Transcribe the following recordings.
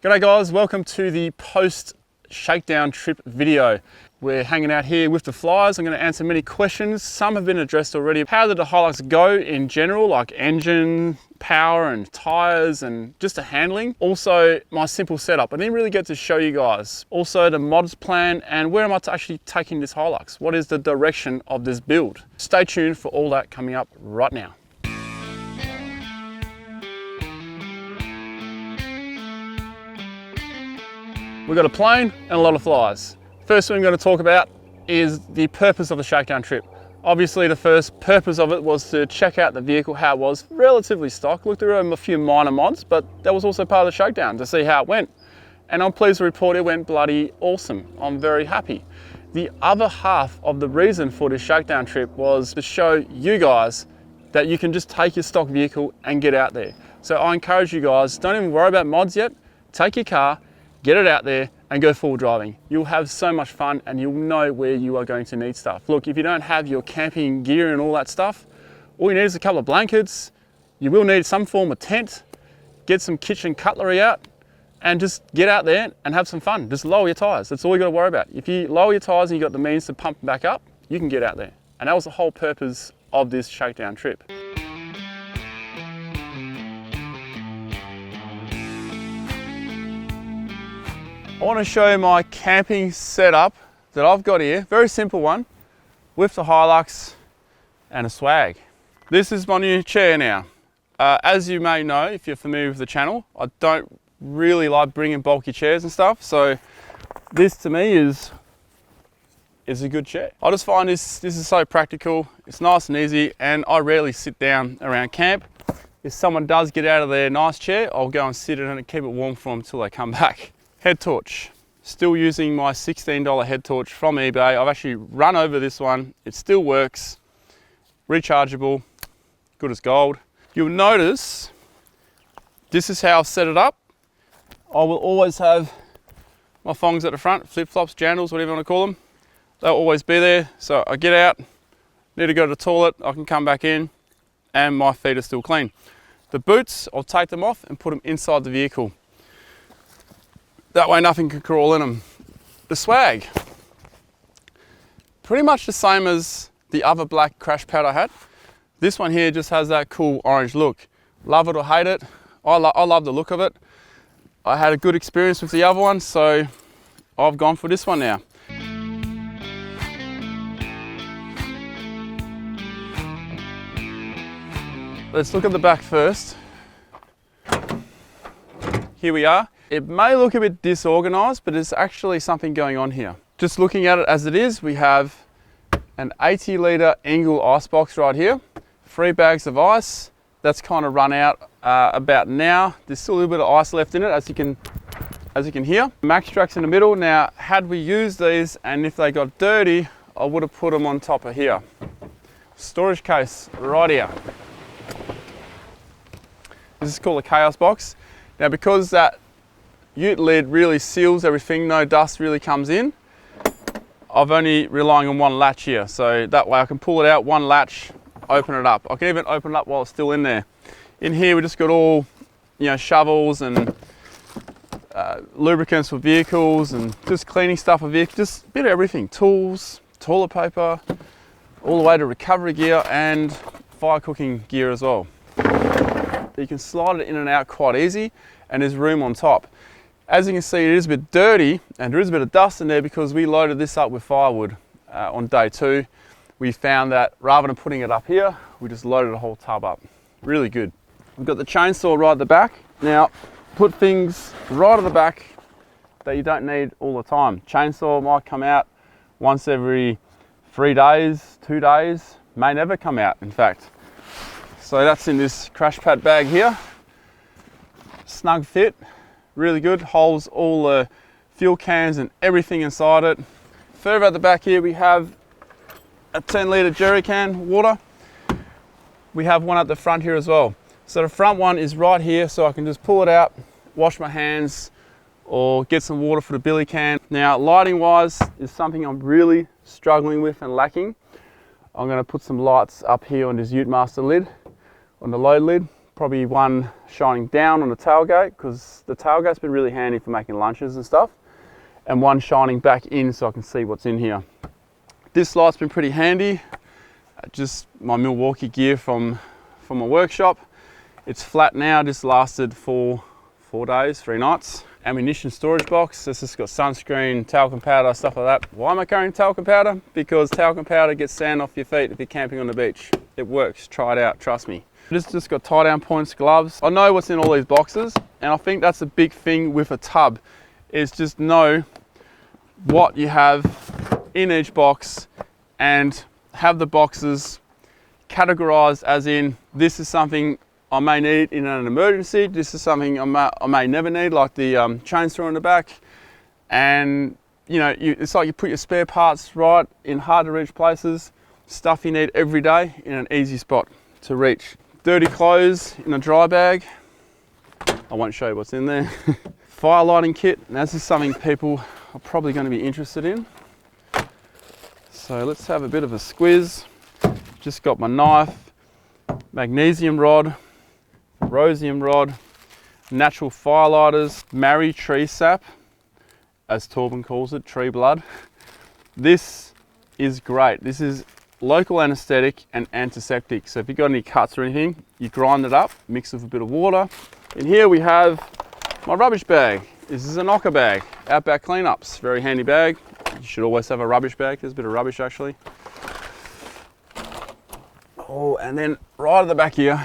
G'day guys, welcome to the post shakedown trip video. We're hanging out here with the flyers. I'm going to answer many questions. Some have been addressed already. How did the Hilux go in general, like engine, power and tyres and just the handling. Also my simple setup. I didn't really get to show you guys. Also the mods plan and where am I actually taking this Hilux? What is the direction of this build? Stay tuned for all that coming up right now. We've got a plane and a lot of flyers. First thing I'm going to talk about is the purpose of the shakedown trip. Obviously the first purpose of it was to check out the vehicle, how it was, relatively stock. Look, there were a few minor mods, but that was also part of the shakedown to see how it went. And I'm pleased to report it went bloody awesome. I'm very happy. The other half of the reason for this shakedown trip was to show you guys that you can just take your stock vehicle and get out there. So I encourage you guys, don't even worry about mods yet. Take your car, get it out there and go full driving. You'll have so much fun and you'll know where you are going to need stuff. Look, if you don't have your camping gear and all that stuff, all you need is a couple of blankets. You will need some form of tent, get some kitchen cutlery out and just get out there and have some fun. Just lower your tires. That's all you got to worry about. If you lower your tires and you got the means to pump them back up, you can get out there. And that was the whole purpose of this shakedown trip. I want to show you my camping setup that I've got here. Very simple one with the Hilux and a swag. This is my new chair now. As you may know, if you're familiar with the channel, I don't really like bringing bulky chairs and stuff. So this to me is a good chair. I just find this is so practical. It's nice and easy and I rarely sit down around camp. If someone does get out of their nice chair, I'll go and sit in it and keep it warm for them until they come back. Head torch, still using my $16 head torch from eBay. I've actually run over this one. It still works, rechargeable, good as gold. You'll notice this is how I've set it up. I will always have my thongs at the front, flip-flops, jandals, whatever you want to call them. They'll always be there. So I get out, need to go to the toilet, I can come back in and my feet are still clean. The boots, I'll take them off and put them inside the vehicle. That way nothing can crawl in them. The swag, pretty much the same as the other black crash pad I had. This one here just has that cool orange look. Love it or hate it, I love the look of it. I had a good experience with the other one, so I've gone for this one now. Let's look at the back first. Here we are. It may look a bit disorganized, but there's actually something going on here. Just looking at it as it is, we have an 80-litre Engel ice box right here. 3 bags of ice. That's kind of run out about now. There's still a little bit of ice left in it, as you can hear. Max Tracks in the middle. Now, had we used these and if they got dirty, I would have put them on top of here. Storage case right here. This is called a Chaos box. Now, because that ute lid really seals everything, no dust really comes in, I've only relying on one latch here, so that way I can pull it out, one latch, open it up. I can even open it up while it's still in there. In here we just got all, shovels and lubricants for vehicles and just cleaning stuff for vehicles, just a bit of everything, tools, toilet paper, all the way to recovery gear and fire cooking gear as well. You can slide it in and out quite easy and there's room on top. As you can see, it is a bit dirty and there is a bit of dust in there because we loaded this up with firewood on day 2. We found that rather than putting it up here, we just loaded the whole tub up. Really good. We've got the chainsaw right at the back. Now, put things right at the back that you don't need all the time. Chainsaw might come out once every 3 days, 2 days, may never come out in fact. So that's in this crash pad bag here. Snug fit. Really good, holds all the fuel cans and everything inside it. Further at the back here we have a 10-litre jerry can water. We have one at the front here as well. So the front one is right here, so I can just pull it out, wash my hands or get some water for the billy can. Now lighting wise is something I'm really struggling with and lacking. I'm going to put some lights up here on this Ute Master lid, on the load lid. probably one shining down on the tailgate, because the tailgate's been really handy for making lunches and stuff, and one shining back in so I can see what's in here. This light's been pretty handy, just my Milwaukee gear from my workshop. It's flat now, just lasted for 4 days, 3 nights. Ammunition storage box, this has got sunscreen, talcum powder, stuff like that. Why am I carrying talcum powder? Because talcum powder gets sand off your feet if you're camping on the beach. It works, try it out, trust me. This just got tie down points, gloves. I know what's in all these boxes, and I think that's a big thing with a tub, is just know what you have in each box and have the boxes categorized as in, this is something I may need in an emergency, this is something I may never need, like the chainsaw in the back. And you know, it's like you put your spare parts right in hard to reach places, stuff you need every day in an easy spot to reach. Dirty clothes in a dry bag. I won't show you what's in there. Fire lighting kit, and this is something people are probably going to be interested in. So let's have a bit of a squiz. Just got my knife, magnesium rod, rosium rod, natural firelighters, marry tree sap, as Torben calls it, tree blood. This is great. This is local anesthetic and antiseptic. So if you've got any cuts or anything, you grind it up, mix it with a bit of water. In here we have my rubbish bag. This is a knocker bag, outback cleanups, very handy bag. You should always have a rubbish bag. There's a bit of rubbish actually. Oh, and then right at the back here,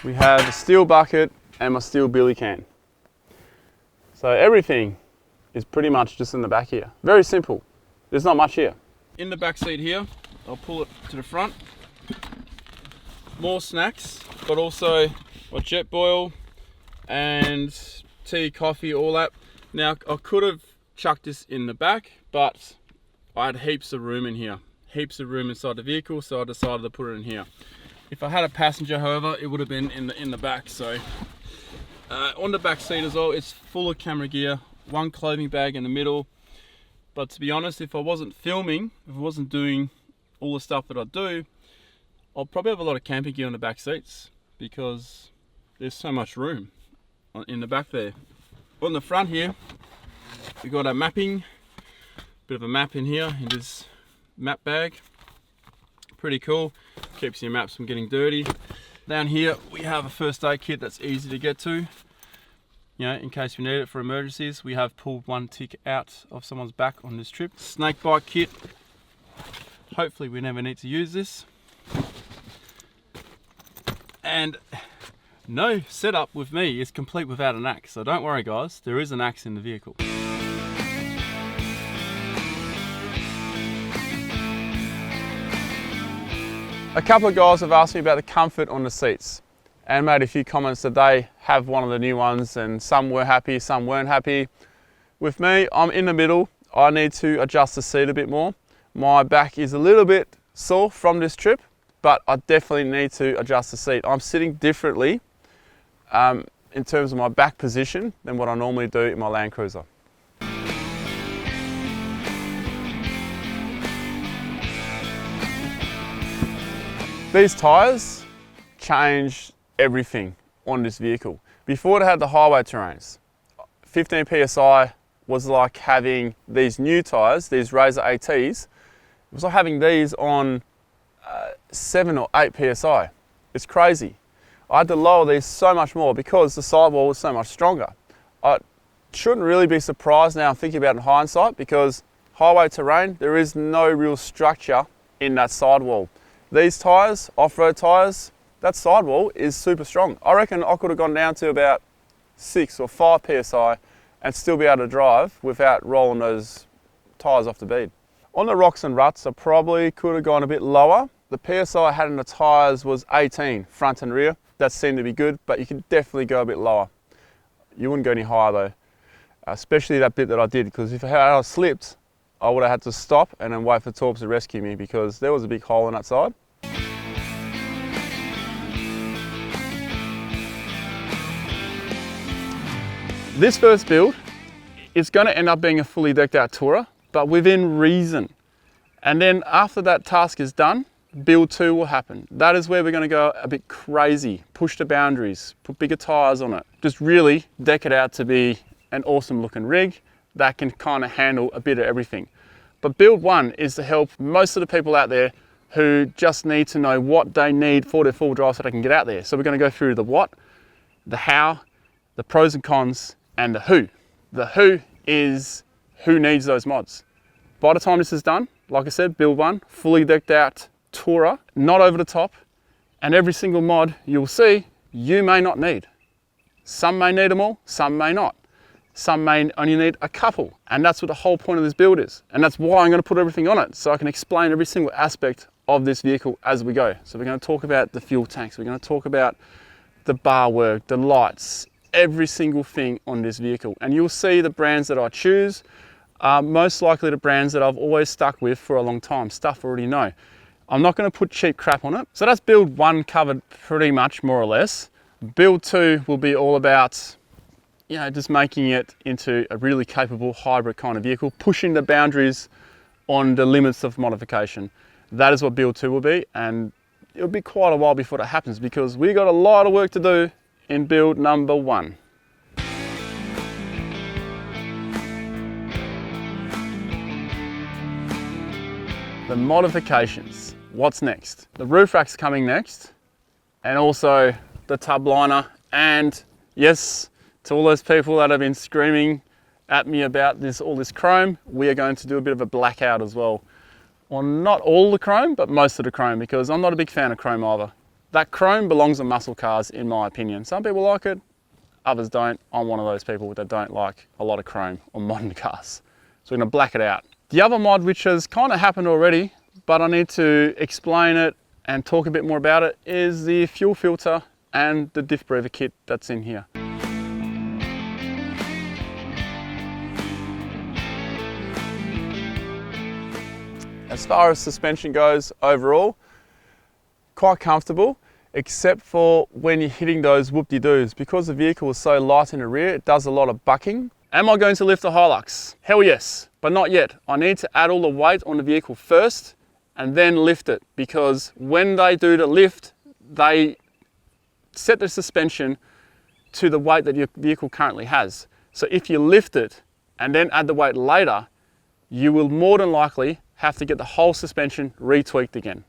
we have a steel bucket and my steel billy can. So everything is pretty much just in the back here. Very simple. There's not much here. In the back seat here, I'll pull it to the front. More snacks, but also my jet boil and tea, coffee, all that. Now, I could have chucked this in the back, but I had heaps of room in here. Heaps of room inside the vehicle, so I decided to put it in here. If I had a passenger, however, it would have been in the back. So on the back seat as well, it's full of camera gear, one clothing bag in the middle. But to be honest, if I wasn't filming, if I wasn't doing all the stuff that I do, I'll probably have a lot of camping gear on the back seats because there's so much room in the back there. On the front here, we got a mapping, bit of a map in here in this map bag. Pretty cool, keeps your maps from getting dirty. Down here we have a first aid kit that's easy to get to, you know, in case we need it for emergencies. We have pulled one tick out of someone's back on this trip. Snake bite kit, hopefully we never need to use this. And no setup with me is complete without an axe, so don't worry guys, there is an axe in the vehicle. A couple of guys have asked me about the comfort on the seats and made a few comments that they have one of the new ones and some were happy, some weren't happy. With me, I'm in the middle. I need to adjust the seat a bit more. My back is a little bit sore from this trip, but I definitely need to adjust the seat. I'm sitting differently in terms of my back position than what I normally do in my Land Cruiser. These tyres change everything on this vehicle. Before it had the highway terrains, 15 PSI was like having these new tyres, these Razor ATs, it was like having these on 7 or 8 PSI. It's crazy. I had to lower these so much more because the sidewall was so much stronger. I shouldn't really be surprised now I'm thinking about it in hindsight because highway terrain, there is no real structure in that sidewall. These tyres, off-road tyres, that sidewall is super strong. I reckon I could have gone down to about 6 or 5 PSI and still be able to drive without rolling those tyres off the bead. On the rocks and ruts, I probably could have gone a bit lower. The PSI I had in the tyres was 18, front and rear. That seemed to be good, but you could definitely go a bit lower. You wouldn't go any higher though, especially that bit that I did, because if I had slipped, I would have had to stop and then wait for Torps to rescue me because there was a big hole in that side. This first build is going to end up being a fully decked out tourer, but within reason. And then after that task is done, build 2 will happen. That is where we're going to go a bit crazy, push the boundaries, put bigger tyres on it, just really deck it out to be an awesome looking rig that can kind of handle a bit of everything. But build 1 is to help most of the people out there who just need to know what they need for their four-wheel drive so they can get out there. So we're going to go through the what, the how, the pros and cons, and the who. The who is who needs those mods. By the time this is done, like I said, build 1, fully decked out tourer, not over the top, and every single mod you'll see, you may not need. Some may need them all, some may not. Some may only need a couple, and that's what the whole point of this build is. And that's why I'm going to put everything on it, so I can explain every single aspect of this vehicle as we go. So we're going to talk about the fuel tanks, we're going to talk about the bar work, the lights, every single thing on this vehicle. And you'll see the brands that I choose are most likely the brands that I've always stuck with for a long time, stuff I already know. I'm not going to put cheap crap on it. So that's build 1 covered pretty much, more or less. Build 2 will be all about, you know, just making it into a really capable hybrid kind of vehicle, pushing the boundaries on the limits of modification. That is what build 2 will be, and it'll be quite a while before that happens because we got a lot of work to do in build number 1. The modifications. What's next? The roof rack's coming next, and also the tub liner, and yes, to all those people that have been screaming at me about all this chrome, we are going to do a bit of a blackout as well. Well, not all the chrome, but most of the chrome, because I'm not a big fan of chrome either. That chrome belongs on muscle cars, in my opinion. Some people like it, others don't. I'm one of those people that don't like a lot of chrome on modern cars. So we're going to black it out. The other mod, which has kind of happened already, but I need to explain it and talk a bit more about it, is the fuel filter and the diff breather kit that's in here. As far as suspension goes overall, quite comfortable, except for when you're hitting those whoop-de-doos. Because the vehicle is so light in the rear, it does a lot of bucking. Am I going to lift the Hilux? Hell yes, but not yet. I need to add all the weight on the vehicle first and then lift it, because when they do the lift, they set the suspension to the weight that your vehicle currently has. So if you lift it and then add the weight later, you will more than likely have to get the whole suspension retweaked again.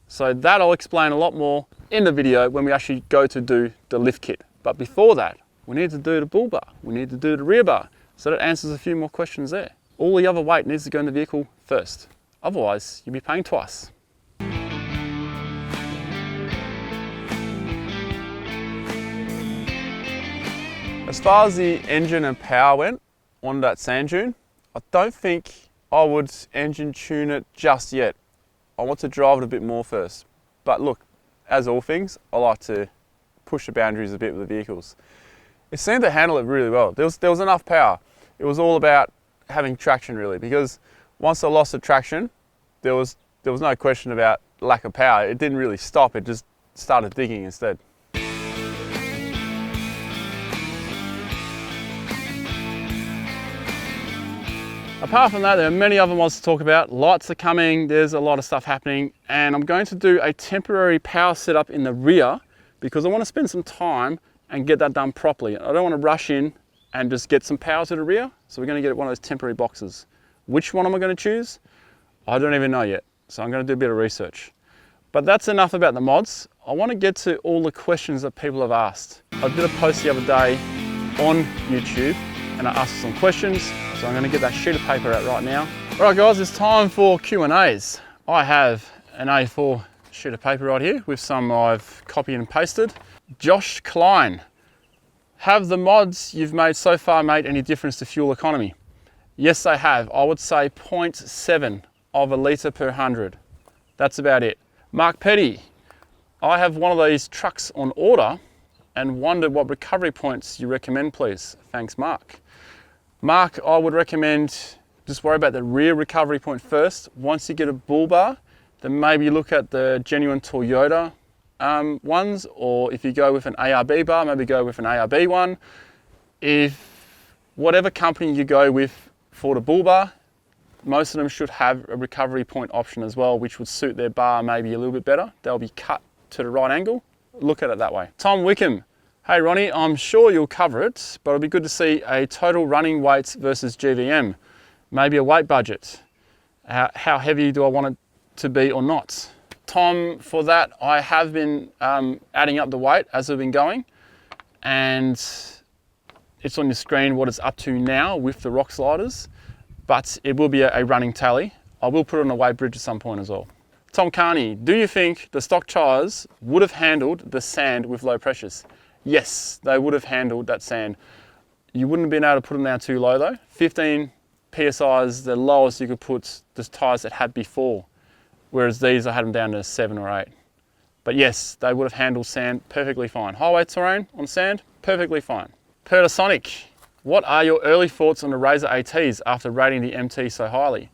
So that I'll explain a lot more in the video when we actually go to do the lift kit. But before that, we need to do the bull bar, we need to do the rear bar. So that answers a few more questions there. All the other weight needs to go in the vehicle first. Otherwise, you'll be paying twice. As far as the engine and power went on that sand dune, I don't think I would engine tune it just yet. I want to drive it a bit more first. But look, as all things, I like to push the boundaries a bit with the vehicles. It seemed to handle it really well. There was enough power. It was all about having traction really, because once I lost the traction, there was no question about lack of power. It didn't really stop, it just started digging instead. Apart from that, there are many other mods to talk about. Lights are coming, there's a lot of stuff happening, and I'm going to do a temporary power setup in the rear because I want to spend some time and get that done properly. I don't want to rush in and just get some power to the rear, so we're going to get one of those temporary boxes. Which one am I going to choose? I don't even know yet, so I'm going to do a bit of research. But that's enough about the mods. I want to get to all the questions that people have asked. I did a post the other day on YouTube and I asked some questions, so I'm going to get that sheet of paper out right now. All right guys, it's time for Q&As. I have an A4 sheet of paper right here with some I've copied and pasted. Josh Klein, have the mods you've made so far made any difference to fuel economy? Yes, they have. I would say 0.7 of a litre per 100. That's about it. Mark Petty, I have one of these trucks on order and wondered what recovery points you recommend, please. Thanks, Mark. Mark, I would recommend just worry about the rear recovery point first. Once you get a bull bar, then maybe look at the genuine Toyota ones, or if you go with an ARB bar, maybe go with an ARB one. If whatever company you go with for the bull bar, Most of them should have a recovery point option as well, which would suit their bar maybe a little bit better. They'll be cut to the right angle. Look at it that way. Tom Wickham. Hey Ronnie, I'm sure you'll cover it, but it'd be good to see a total running weights versus GVM. Maybe a weight budget. How heavy do I want it to be or not? Tom, for that, I have been adding up the weight as I've been going, and it's on your screen what it's up to now with the rock sliders, but it will be a running tally. I will put it on a weight bridge at some point as well. Tom Carney, do you think the stock tyres would have handled the sand with low pressures? Yes, they would have handled that sand. You wouldn't have been able to put them down too low though. 15 PSI is the lowest you could put the tyres that had before, whereas these I had them down to 7 or 8. But yes, they would have handled sand perfectly fine. Highway terrain on sand, perfectly fine. Pertasonic, what are your early thoughts on the Razor ATs after rating the MT so highly?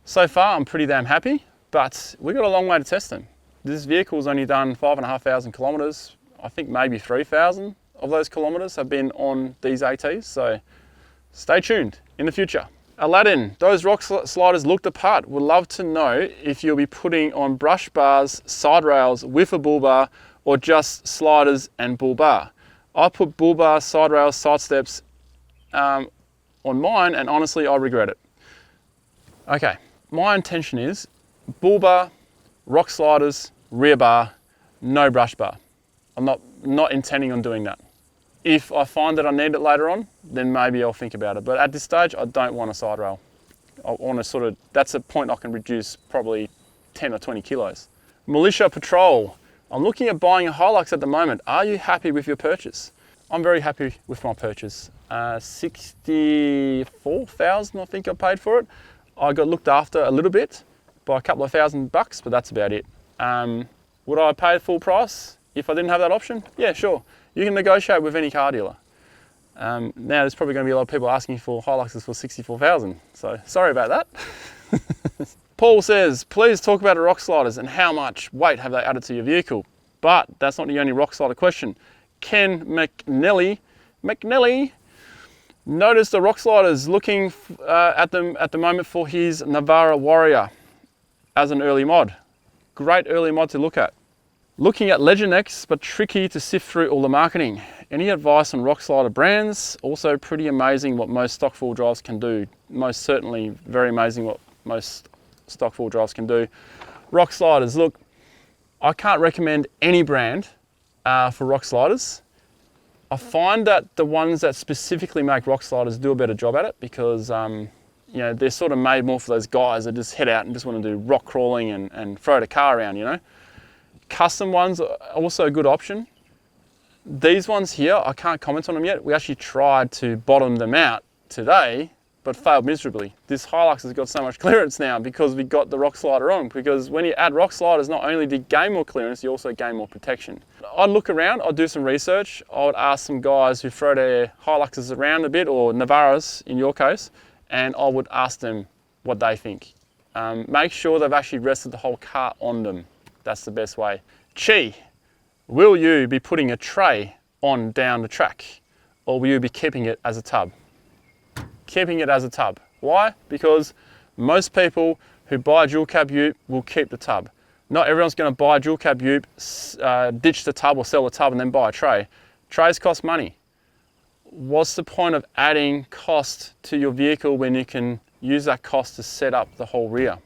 So far, I'm pretty damn happy, but we've got a long way to test them. This vehicle's only done 5,500 kilometres. I think maybe 3,000 of those kilometres have been on these ATs, so stay tuned in the future. Aladdin, those rock sliders looked apart. Would love to know if you'll be putting on brush bars, side rails with a bull bar, or just sliders and bull bar. I put bull bar, side rails, side steps on mine, and honestly, I regret it. Okay, my intention is bull bar, rock sliders, rear bar, no brush bar. I'm not intending on doing that. If I find that I need it later on, then maybe I'll think about it. But at this stage, I don't want a side rail. I want to sort of, that's a point I can reduce probably 10 or 20 kilos. Militia Patrol, I'm looking at buying a Hilux at the moment. Are you happy with your purchase? I'm very happy with my purchase. 64,000 I think I paid for it. I got looked after a little bit by a couple of $1,000, but that's about it. Would I pay full price if I didn't have that option? Yeah, sure. You can negotiate with any car dealer. Now there's probably going to be a lot of people asking for Hiluxes for 64,000, so sorry about that. Paul says, please talk about the rock sliders and how much weight have they added to your vehicle. But that's not the only rock slider question. Ken McNelly noticed the rock sliders, looking at them at the moment for his Navara Warrior as an early mod. Great early mod to look at. Looking at Legend X, but tricky to sift through all the marketing. Any advice on rock slider brands? Also pretty amazing what most stock four drives can do. Most certainly very amazing what most stock four drives can do. Rock sliders, look, I can't recommend any brand for rock sliders. I find that the ones that specifically make rock sliders do a better job at it because you know, they're sort of made more for those guys that just head out and just want to do rock crawling and throw the car around, you know. Custom ones are also a good option. These ones here, I can't comment on them yet. We actually tried to bottom them out today, but failed miserably. This Hilux has got so much clearance now because we got the rock slider on, because when you add rock sliders, not only do you gain more clearance, you also gain more protection. I'd look around, I'd do some research. I would ask some guys who throw their Hiluxes around a bit, or Navaras in your case, and I would ask them what they think. Make sure they've actually rested the whole car on them. That's the best way. Chi, will you be putting a tray on down the track, or will you be keeping it as a tub? Keeping it as a tub. Why? Because most people who buy a dual cab ute will keep the tub. Not everyone's going to buy a dual cab ute, ditch the tub or sell the tub and then buy a tray. Trays cost money. What's the point of adding cost to your vehicle when you can use that cost to set up the whole rear?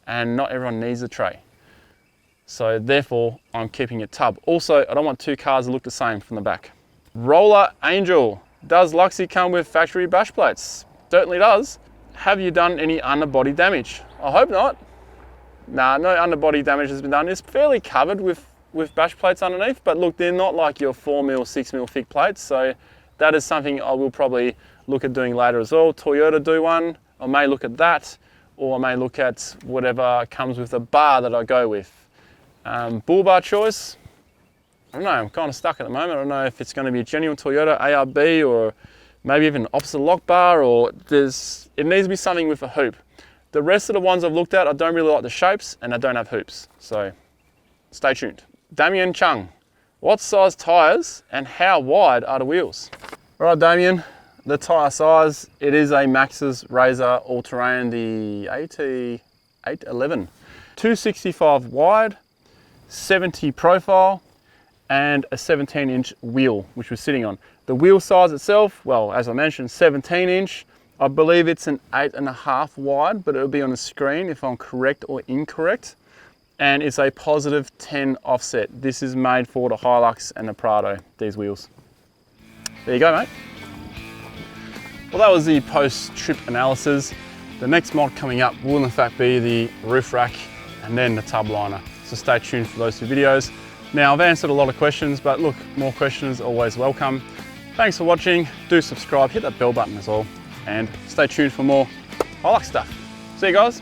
And not everyone needs a tray. So therefore, I'm keeping it tub. Also, I don't want two cars that look the same from the back. Roller Angel, does Luxy come with factory bash plates? Certainly does. Have you done any underbody damage? I hope not. Nah, no underbody damage has been done. It's fairly covered with bash plates underneath, but look, they're not like your 4mm, 6mm thick plates, so that is something I will probably look at doing later as well. Toyota do one, I may look at that, or I may look at whatever comes with the bar that I go with. Bull bar choice, I don't know, I'm kind of stuck at the moment. I don't know if it's going to be a genuine Toyota ARB or maybe even an opposite lock bar, or it needs to be something with a hoop. The rest of the ones I've looked at, I don't really like the shapes and they don't have hoops. So stay tuned. Damien Chung, what size tyres and how wide are the wheels? All right, Damien, the tyre size, it is a Maxxis Razor all-terrain, the AT811. 265 wide, 70 profile, and a 17-inch wheel, which we're sitting on. The wheel size itself, well, as I mentioned, 17-inch. I believe it's an 8.5 wide, but it'll be on the screen if I'm correct or incorrect. And it's a positive 10 offset. This is made for the Hilux and the Prado, these wheels. There you go, mate. Well, that was the post-trip analysis. The next mod coming up will in fact be the roof rack and then the tub liner. So stay tuned for those two videos. Now, I've answered a lot of questions, but look, more questions always welcome. Thanks for watching. Do subscribe, hit that bell button as well, and stay tuned for more Hilux stuff. See you guys.